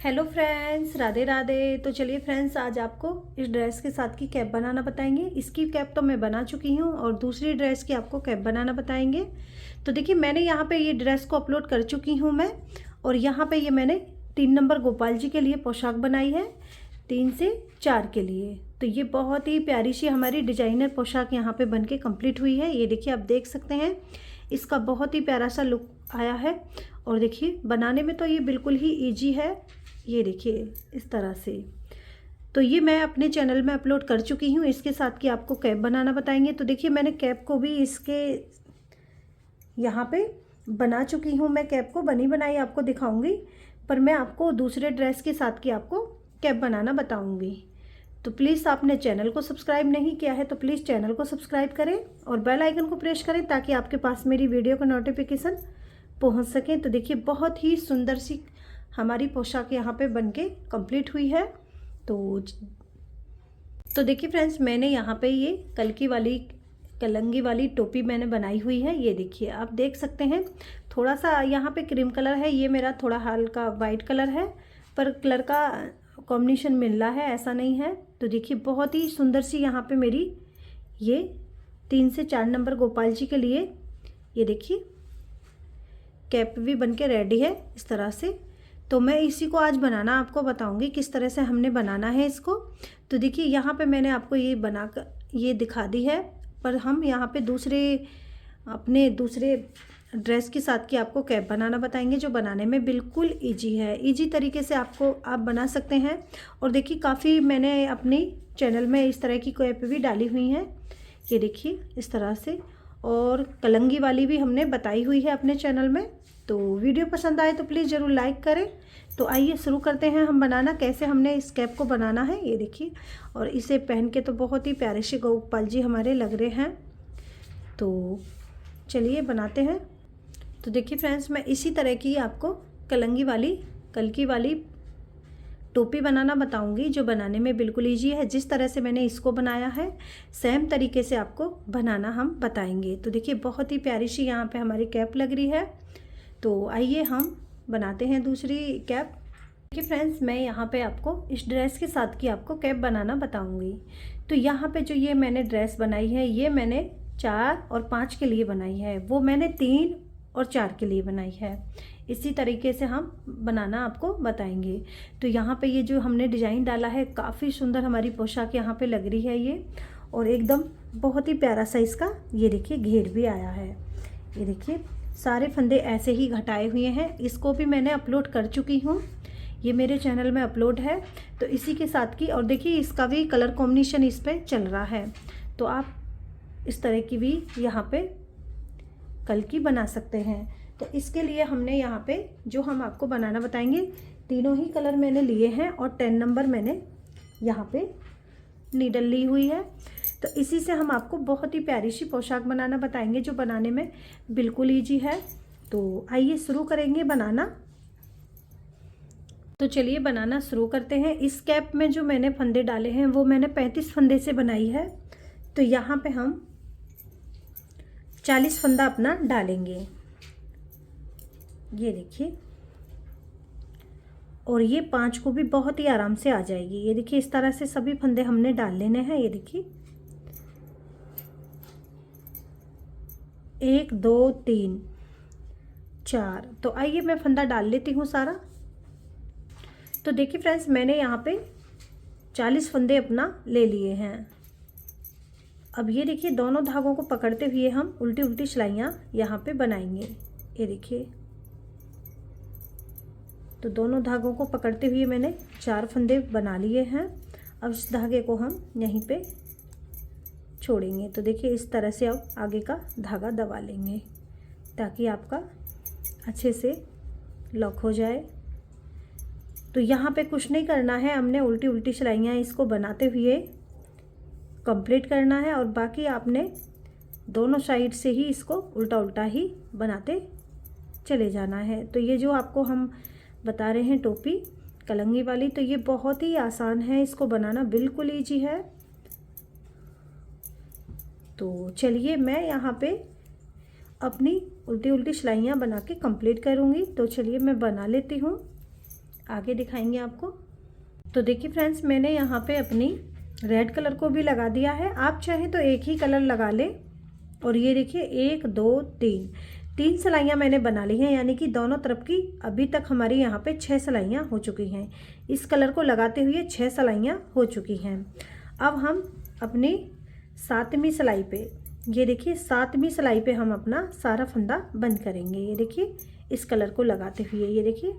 Hello friends, Radhe Radhe. तो चलिए friends, आज आपको इस ड्रेस के साथ की कैप बनाना बताएंगे। इसकी कैप तो मैं बना चुकी हूँ और दूसरी ड्रेस की आपको कैप बनाना बताएंगे। तो देखिए, मैंने यहाँ पे ये ड्रेस को अपलोड कर चुकी हूँ मैं। और यहाँ पे ये मैंने 3 नंबर गोपाल जी के लिए पोशाक बनाई है, 3 से 4 के लिए। तो ये बहुत ही प्यारी सी हमारी डिजाइनर पोशाक यहाँ पे बन के कम्प्लीट हुई है। ये देखिए, आप देख सकते हैं इसका बहुत ही प्यारा सा लुक आया है। और देखिए, बनाने में तो ये बिल्कुल ही ईजी है। ये देखिए इस तरह से। तो ये मैं अपने चैनल में अपलोड कर चुकी हूँ। इसके साथ की आपको कैप बनाना बताएंगे। तो देखिए, मैंने कैप को भी इसके यहाँ पे बना चुकी हूँ। मैं कैप को बनी बनाई आपको दिखाऊंगी, पर मैं आपको दूसरे ड्रेस के साथ की आपको कैप बनाना बताऊंगी। तो प्लीज़, आपने चैनल को सब्सक्राइब नहीं किया है तो प्लीज़ चैनल को सब्सक्राइब करें और बेल आइकन को प्रेस करें ताकि आपके पास मेरी वीडियो का नोटिफिकेशन पहुंच सके। तो देखिए, बहुत ही सुंदर सी हमारी पोशाक यहाँ पे बनके कंप्लीट हुई है। तो देखिए फ्रेंड्स, मैंने यहाँ पे ये कलंगी वाली टोपी मैंने बनाई हुई है। ये देखिए, आप देख सकते हैं थोड़ा सा यहाँ पे क्रीम कलर है, ये मेरा थोड़ा हल्का वाइट कलर है, पर कलर का कॉम्बिनेशन मिल रहा है, ऐसा नहीं है। तो देखिए, बहुत ही सुंदर सी यहाँ पे मेरी ये 3 से 4 नंबर गोपाल जी के लिए ये देखिए कैप भी बनके रेडी है इस तरह से। तो मैं इसी को आज बनाना आपको बताऊंगी किस तरह से हमने बनाना है इसको। तो देखिए, यहाँ पे मैंने आपको ये बनाकर ये दिखा दी है, पर हम यहाँ पे अपने दूसरे ड्रेस के साथ की आपको कैप बनाना बताएंगे, जो बनाने में बिल्कुल इजी है। इजी तरीके से आप बना सकते हैं। और देखिए, काफ़ी मैंने अपनी चैनल में इस तरह की कैप भी डाली हुई हैं। ये देखिए इस तरह से, और कलंगी वाली भी हमने बताई हुई है अपने चैनल में। तो वीडियो पसंद आए तो प्लीज़ ज़रूर लाइक करें। तो आइए शुरू करते हैं हम बनाना, कैसे हमने इस कैप को बनाना है। ये देखिए, और इसे पहन के तो बहुत ही प्यारे से गोपाल जी हमारे लग रहे हैं। तो चलिए बनाते हैं। तो देखिए फ्रेंड्स, मैं इसी तरह की आपको कलकी वाली टोपी बनाना बताऊंगी, जो बनाने में बिल्कुल ईजी है। जिस तरह से मैंने इसको बनाया है, सेम तरीके से आपको बनाना हम बताएंगे। तो देखिए, बहुत ही प्यारी सी यहाँ पे हमारी कैप लग रही है। तो आइए हम बनाते हैं दूसरी कैप। देखिए फ्रेंड्स, मैं यहाँ पे आपको इस ड्रेस के साथ की आपको कैप बनाना बताऊंगी। तो यहाँ पे जो ये मैंने ड्रेस बनाई है, ये मैंने 4 और 5 के लिए बनाई है, वो मैंने 3 और 4 के लिए बनाई है। इसी तरीके से हम बनाना आपको बताएंगे। तो यहाँ पे ये जो हमने डिज़ाइन डाला है, काफ़ी सुंदर हमारी पोशाक यहाँ पे लग रही है ये। और एकदम बहुत ही प्यारा सा इसका ये देखिए घेर भी आया है। ये देखिए, सारे फंदे ऐसे ही घटाए हुए हैं। इसको भी मैंने अपलोड कर चुकी हूँ, ये मेरे चैनल में अपलोड है। तो इसी के साथ की, और देखिए इसका भी कलर कॉम्बिनेशन इस पर चल रहा है। तो आप इस तरह की भी यहाँ पे कल की बना सकते हैं। तो इसके लिए हमने यहाँ पे जो हम आपको बनाना बताएंगे, तीनों ही कलर मैंने लिए हैं और 10 नंबर मैंने यहाँ पे नीडल ली हुई है। तो इसी से हम आपको बहुत ही प्यारी सी पोशाक बनाना बताएंगे, जो बनाने में बिल्कुल ईजी है। तो आइए शुरू करेंगे बनाना। तो चलिए बनाना शुरू करते हैं। इस कैप में जो मैंने फंदे डाले हैं, वो मैंने 35 फंदे से बनाई है। तो यहाँ पे हम 40 फंदा अपना डालेंगे। ये देखिए, और ये 5 को भी बहुत ही आराम से आ जाएगी। ये देखिए, इस तरह से सभी फंदे हमने डाल लेने हैं। ये देखिए, 1 2 3 4। तो आइए मैं फंदा डाल लेती हूँ सारा। तो देखिए फ्रेंड्स, मैंने यहाँ पे 40 फंदे अपना ले लिए हैं। अब ये देखिए, दोनों धागों को पकड़ते हुए हम उल्टी उल्टी सिलाइयाँ यहाँ पे बनाएंगे। ये देखिए, तो दोनों धागों को पकड़ते हुए मैंने 4 फंदे बना लिए हैं। अब इस धागे को हम यहीं पे छोड़ेंगे। तो देखिए, इस तरह से अब आगे का धागा दबा लेंगे ताकि आपका अच्छे से लॉक हो जाए। तो यहाँ पे कुछ नहीं करना है, हमने उल्टी उल्टी सिलाइयाँ इसको बनाते हुए कंप्लीट करना है। और बाकी आपने दोनों साइड से ही इसको उल्टा उल्टा ही बनाते चले जाना है। तो ये जो आपको हम बता रहे हैं टोपी कलंगी वाली, तो ये बहुत ही आसान है, इसको बनाना बिल्कुल ईजी है। तो चलिए मैं यहाँ पे अपनी उल्टी उल्टी सिलाइयाँ बना के कंप्लीट करूँगी। तो चलिए मैं बना लेती हूँ। आगे दिखाएंगे आपको। तो देखिए फ्रेंड्स, मैंने यहाँ पे अपनी रेड कलर को भी लगा दिया है। आप चाहें तो एक ही कलर लगा लें। और ये देखिए 1 2 3 सिलाइयाँ मैंने बना ली हैं, यानी कि दोनों तरफ की अभी तक हमारी यहाँ पे 6 सिलाइयाँ हो चुकी हैं। इस कलर को लगाते हुए 6 सिलाइयाँ हो चुकी हैं। अब हम अपनी 7वीं सिलाई पे, ये देखिए 7वीं सिलाई पे हम अपना सारा फंदा बंद करेंगे। ये देखिए इस कलर को लगाते हुए, ये देखिए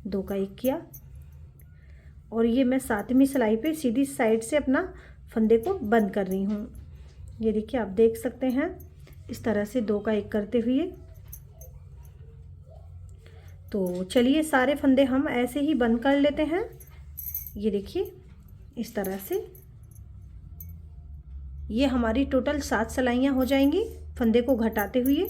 2 का 1 किया और ये मैं 7वीं सिलाई पे सीधी साइड से अपना फंदे को बंद कर रही हूँ। ये देखिए आप देख सकते हैं इस तरह से 2 का 1 करते हुए। तो चलिए सारे फंदे हम ऐसे ही बंद कर लेते हैं। ये देखिए इस तरह से ये हमारी टोटल 7 सिलाइयाँ हो जाएंगी फंदे को घटाते हुए।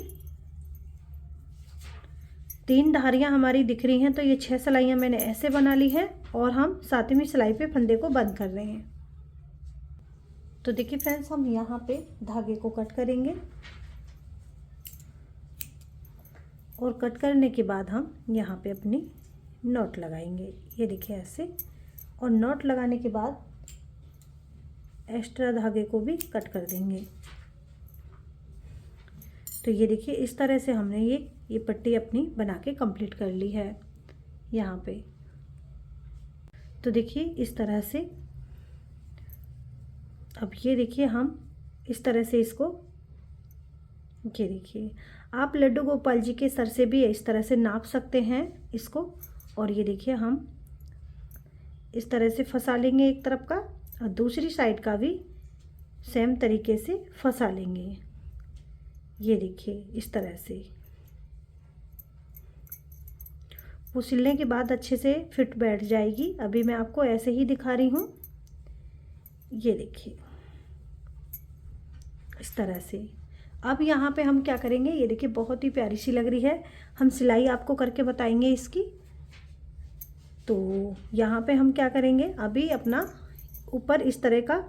3 धारियाँ हमारी दिख रही हैं, तो ये 6 सिलाइयाँ मैंने ऐसे बना ली हैं और हम 7वीं सिलाई पे फंदे को बंद कर रहे हैं। तो देखिए फ्रेंड्स, हम यहाँ पे धागे को कट करेंगे और कट करने के बाद हम यहाँ पे अपनी नॉट लगाएंगे। ये देखिए ऐसे, और नॉट लगाने के बाद एक्स्ट्रा धागे को भी कट कर देंगे। तो ये देखिए इस तरह से हमने ये पट्टी अपनी बना के कंप्लीट कर ली है यहाँ पे। तो देखिए इस तरह से, अब ये देखिए हम इस तरह से इसको, ये देखिए आप लड्डू गोपाल जी के सर से भी इस तरह से नाप सकते हैं इसको। और ये देखिए हम इस तरह से फंसा लेंगे एक तरफ का और दूसरी साइड का भी सेम तरीके से फंसा लेंगे। ये देखिए इस तरह से वो सिलने के बाद अच्छे से फिट बैठ जाएगी। अभी मैं आपको ऐसे ही दिखा रही हूँ। ये देखिए इस तरह से। अब यहाँ पे हम क्या करेंगे, ये देखिए बहुत ही प्यारी सी लग रही है। हम सिलाई आपको करके बताएंगे इसकी। तो यहाँ पे हम क्या करेंगे, अभी अपना ऊपर इस तरह का,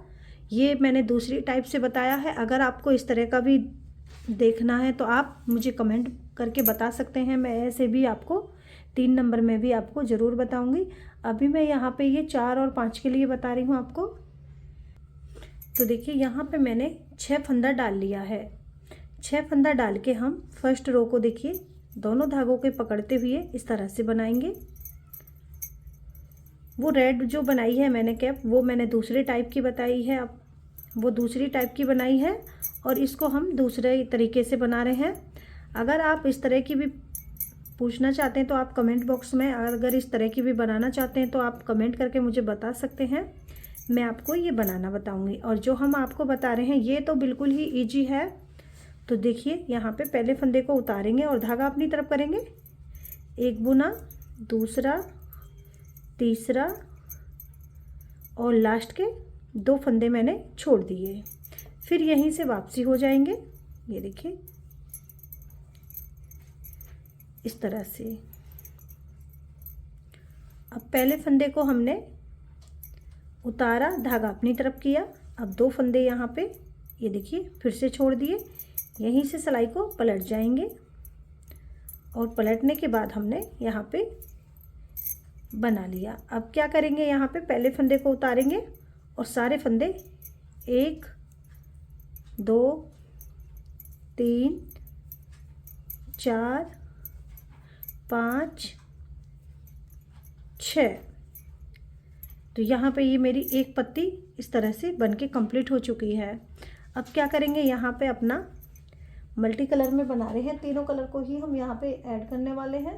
ये मैंने दूसरी टाइप से बताया है। अगर आपको इस तरह का भी देखना है तो आप मुझे कमेंट करके बता सकते हैं। मैं ऐसे भी आपको 3 नंबर में भी आपको ज़रूर बताऊंगी। अभी मैं यहाँ पे ये 4 और 5 के लिए बता रही हूँ आपको। तो देखिए यहाँ पे मैंने 6 फंदा डाल लिया है। 6 फंदा डाल के हम फर्स्ट रो को देखिए दोनों धागों के पकड़ते हुए इस तरह से बनाएंगे। वो रेड जो बनाई है मैंने कैप, वो मैंने दूसरे टाइप की बताई है, अब वो दूसरी टाइप की बनाई है और इसको हम दूसरे तरीके से बना रहे हैं। अगर आप इस तरह की भी पूछना चाहते हैं तो आप कमेंट बॉक्स में, अगर इस तरह की भी बनाना चाहते हैं तो आप कमेंट करके मुझे बता सकते हैं। मैं आपको ये बनाना बताऊंगी। और जो हम आपको बता रहे हैं ये तो बिल्कुल ही ईजी है। तो देखिए यहाँ पे पहले फंदे को उतारेंगे और धागा अपनी तरफ करेंगे, एक बुना, दूसरा, तीसरा और लास्ट के 2 फंदे मैंने छोड़ दिए। फिर यहीं से वापसी हो जाएंगे। ये देखिए इस तरह से। अब पहले फंदे को हमने उतारा, धागा अपनी तरफ किया। अब 2 फंदे यहाँ पे ये देखिए फिर से छोड़ दिए। यहीं से सिलाई को पलट जाएंगे और पलटने के बाद हमने यहाँ पे बना लिया। अब क्या करेंगे, यहाँ पे पहले फंदे को उतारेंगे और सारे फंदे 1 2 3 4 5 6। तो यहाँ पे ये मेरी एक पत्ती इस तरह से बनके कंप्लीट हो चुकी है। अब क्या करेंगे, यहाँ पे अपना मल्टी कलर में बना रहे हैं, तीनों कलर को ही हम यहाँ पे ऐड करने वाले हैं।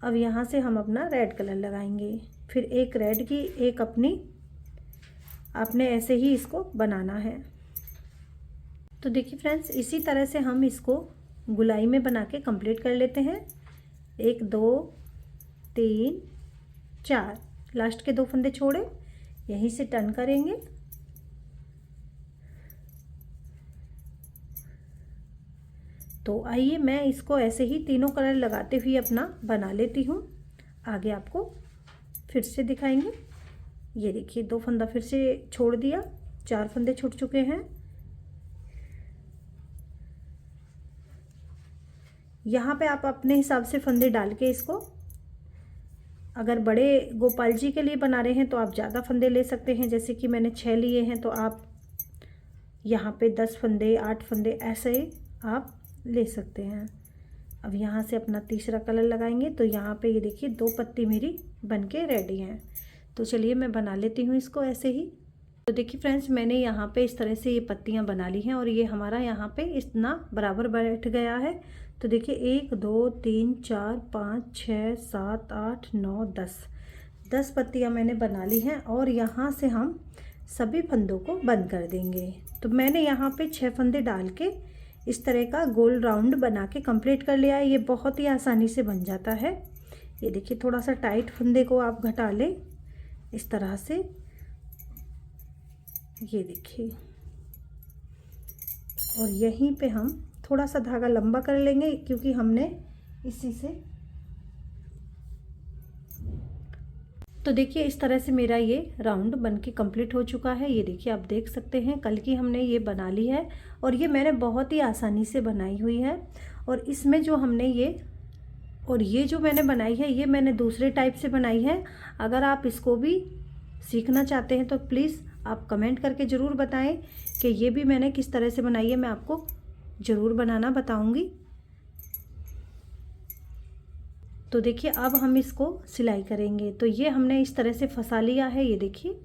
अब यहाँ से हम अपना रेड कलर लगाएंगे, फिर एक रेड की एक अपनी, आपने ऐसे ही इसको बनाना है। तो देखिए फ्रेंड्स, इसी तरह से हम इसको गुलाई में बना के कंप्लीट कर लेते हैं। 1 2 3 4, लास्ट के 2 फंदे छोड़े, यहीं से टर्न करेंगे। तो आइए मैं इसको ऐसे ही तीनों कलर लगाते हुए अपना बना लेती हूँ, आगे आपको फिर से दिखाएंगे। ये देखिए 2 फंदा फिर से छोड़ दिया, 4 फंदे छूट चुके हैं। यहाँ पे आप अपने हिसाब से फंदे डाल के इसको अगर बड़े गोपाल जी के लिए बना रहे हैं तो आप ज़्यादा फंदे ले सकते हैं, जैसे कि मैंने 6 लिए हैं तो आप यहाँ पे 10 फंदे 8 फंदे ऐसे आप ले सकते हैं। अब यहाँ से अपना तीसरा कलर लगाएंगे। तो यहाँ पे ये देखिए 2 पत्ती मेरी बनके रेडी हैं। तो चलिए मैं बना लेती हूँ इसको ऐसे ही। तो देखिए फ्रेंड्स, मैंने यहाँ पे इस तरह से ये पत्तियाँ बना ली हैं और ये हमारा यहाँ पे इतना बराबर बैठ गया है। तो देखिए 1 2 3 4 5 6 7 8 9 10 पत्तियाँ मैंने बना ली हैं और यहाँ से हम सभी फंदों को बंद कर देंगे। तो मैंने यहाँ पे 6 फंदे डाल के इस तरह का गोल राउंड बना के कंप्लीट कर लिया है। ये बहुत ही आसानी से बन जाता है। ये देखिए थोड़ा सा टाइट फंदे को आप घटा लें इस तरह से। ये देखिए, और यहीं पे हम थोड़ा सा धागा लंबा कर लेंगे क्योंकि हमने इसी से। तो देखिए इस तरह से मेरा ये राउंड बनके कंप्लीट हो चुका है। ये देखिए आप देख सकते हैं कल की हमने ये बना ली है और ये मैंने बहुत ही आसानी से बनाई हुई है। और इसमें जो हमने ये जो मैंने बनाई है ये मैंने दूसरे टाइप से बनाई है। अगर आप इसको भी सीखना चाहते हैं तो प्लीज़ आप कमेंट करके ज़रूर बताएं कि ये भी मैंने किस तरह से बनाई है। मैं आपको ज़रूर बनाना बताऊंगी। तो देखिए अब हम इसको सिलाई करेंगे। तो ये हमने इस तरह से फंसा लिया है, ये देखिए,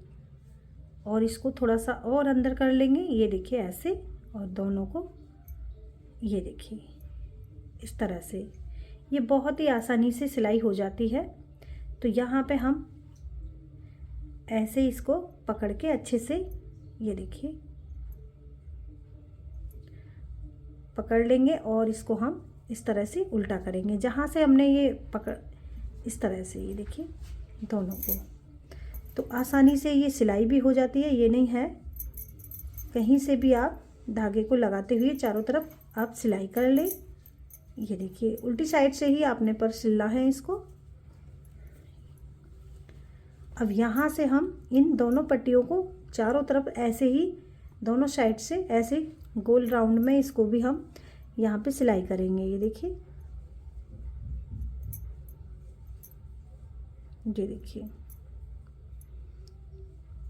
और इसको थोड़ा सा और अंदर कर लेंगे। ये देखिए ऐसे, और दोनों को ये देखिए इस तरह से। ये बहुत ही आसानी से सिलाई हो जाती है। तो यहाँ पे हम ऐसे इसको पकड़ के अच्छे से, ये देखिए, पकड़ लेंगे और इसको हम इस तरह से उल्टा करेंगे जहाँ से हमने ये पकड़, इस तरह से। ये देखिए दोनों को। तो आसानी से ये सिलाई भी हो जाती है। ये नहीं है कहीं से भी आप धागे को लगाते हुए चारों तरफ आप सिलाई कर लें। ये देखिए उल्टी साइड से ही आपने पर सिलना है इसको। अब यहाँ से हम इन दोनों पट्टियों को चारों तरफ ऐसे ही दोनों साइड से ऐसे गोल राउंड में इसको भी हम यहाँ पे सिलाई करेंगे। ये देखिए, ये देखिए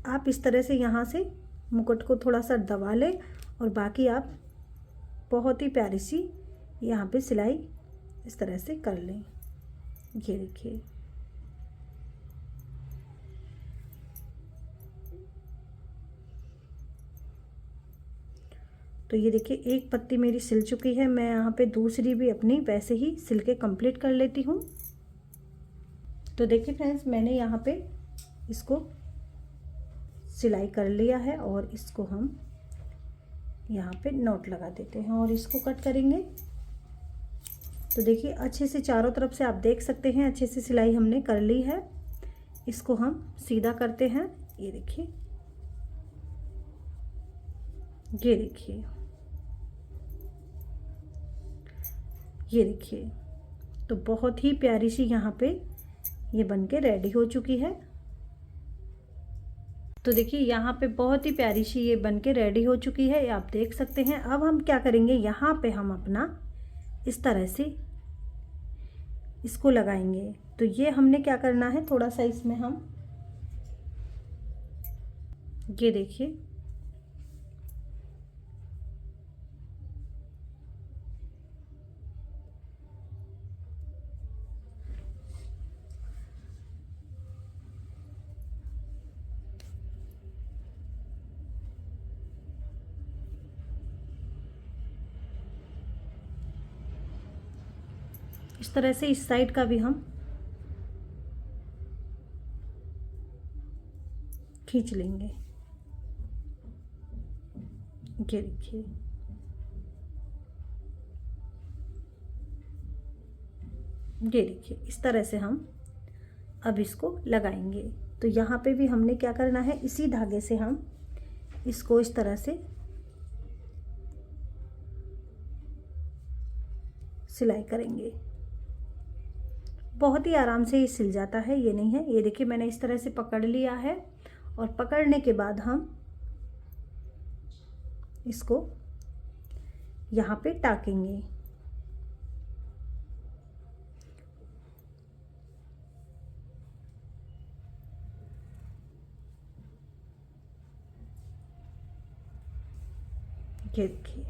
आप इस तरह से यहाँ से मुकुट को थोड़ा सा दबा लें और बाकी आप बहुत ही प्यारी सी यहाँ पे सिलाई इस तरह से कर लें। ये देखिए, तो ये देखिए एक पत्ती मेरी सिल चुकी है। मैं यहाँ पे दूसरी भी अपनी वैसे ही सिल के कंप्लीट कर लेती हूँ। तो देखिए फ्रेंड्स, मैंने यहाँ पे इसको सिलाई कर लिया है और इसको हम यहाँ पे नॉट लगा देते हैं और इसको कट करेंगे। तो देखिए अच्छे से चारों तरफ से आप देख सकते हैं अच्छे से सिलाई हमने कर ली है। इसको हम सीधा करते हैं। ये देखिए, ये देखिए, ये देखिए। तो बहुत ही प्यारी सी यहाँ पे ये बनके रेडी हो चुकी है। तो देखिए यहाँ पे बहुत ही प्यारी सी ये बनके रेडी हो चुकी है, आप देख सकते हैं। अब हम क्या करेंगे, यहाँ पे हम अपना इस तरह से इसको लगाएंगे। तो ये हमने क्या करना है, थोड़ा सा इसमें हम, ये देखिए, इस तरह से इस साइड का भी हम खींच लेंगे। ये देखिए, ये देखिए इस तरह से हम अब इसको लगाएंगे। तो यहाँ पे भी हमने क्या करना है, इसी धागे से हम इसको इस तरह से सिलाई करेंगे। बहुत ही आराम से ये सिल जाता है, ये नहीं है। ये देखिए मैंने इस तरह से पकड़ लिया है और पकड़ने के बाद हम इसको यहाँ पे टाकेंगे। ये देखिए।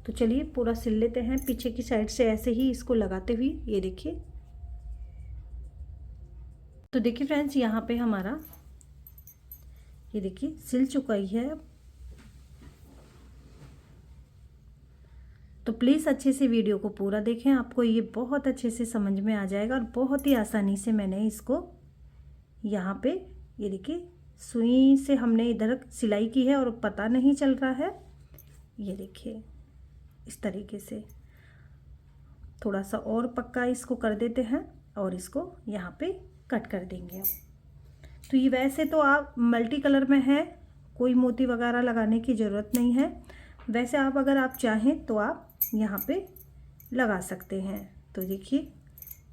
तो चलिए पूरा सिल लेते हैं पीछे की साइड से ऐसे ही इसको लगाते हुए। ये देखिए। तो देखिए फ्रेंड्स, यहाँ पे हमारा ये देखिए सिल चुका ही है अब। तो प्लीज़ अच्छे से वीडियो को पूरा देखें, आपको ये बहुत अच्छे से समझ में आ जाएगा और बहुत ही आसानी से मैंने इसको यहाँ पे ये देखिए सुई से हमने इधर सिलाई की है और पता नहीं चल रहा है। ये देखिए इस तरीके से थोड़ा सा और पक्का इसको कर देते हैं और इसको यहाँ पे कट कर देंगे। तो ये वैसे तो आप मल्टी कलर में है, कोई मोती वगैरह लगाने की ज़रूरत नहीं है। वैसे आप अगर आप चाहें तो आप यहाँ पे लगा सकते हैं। तो देखिए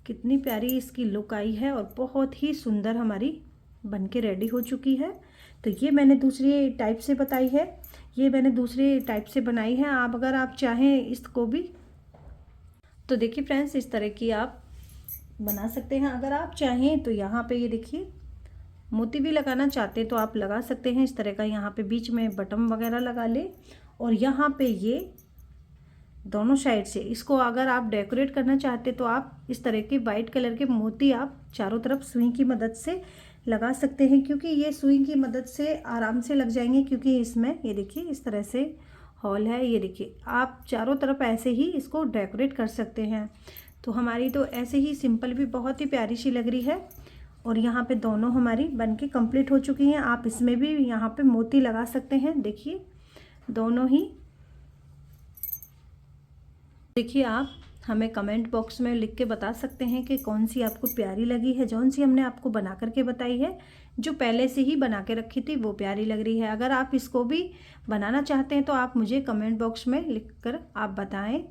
कितनी प्यारी इसकी लुक आई है और बहुत ही सुंदर हमारी बनके रेडी हो चुकी है। तो ये मैंने दूसरी टाइप से बताई है, ये मैंने दूसरी टाइप से बनाई है। आप अगर आप चाहें इसको भी, तो देखिए फ्रेंड्स इस तरह की आप बना सकते हैं। अगर आप चाहें तो यहाँ पे ये देखिए मोती भी लगाना चाहते हैं तो आप लगा सकते हैं इस तरह का। यहाँ पे बीच में बटन वगैरह लगा ले और यहाँ पे ये दोनों साइड से इसको अगर आप डेकोरेट करना चाहते तो आप इस तरह के वाइट कलर के मोती आप चारों तरफ सुई की मदद से लगा सकते हैं, क्योंकि ये सुई की मदद से आराम से लग जाएंगे, क्योंकि इसमें ये देखिए इस तरह से हॉल है। ये देखिए आप चारों तरफ ऐसे ही इसको डेकोरेट कर सकते हैं। तो हमारी तो ऐसे ही सिंपल भी बहुत ही प्यारी सी लग रही है और यहाँ पे दोनों हमारी बनके कंप्लीट हो चुकी हैं। आप इसमें भी यहाँ पे मोती लगा सकते हैं। देखिए दोनों ही। देखिए आप हमें कमेंट बॉक्स में लिख के बता सकते हैं कि कौन सी आपको प्यारी लगी है। जौन सी हमने आपको बना करके बताई है, जो पहले से ही बना के रखी थी वो प्यारी लग रही है। अगर आप इसको भी बनाना चाहते हैं तो आप मुझे कमेंट बॉक्स में लिख कर आप बताएं।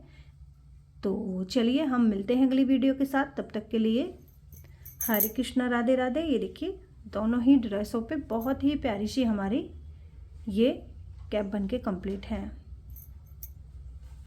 तो चलिए हम मिलते हैं अगली वीडियो के साथ, तब तक के लिए हरे कृष्णा राधे राधे। ये देखिए दोनों ही ड्रेसों पे बहुत ही प्यारी सी हमारी ये कैप बनके कंप्लीट है।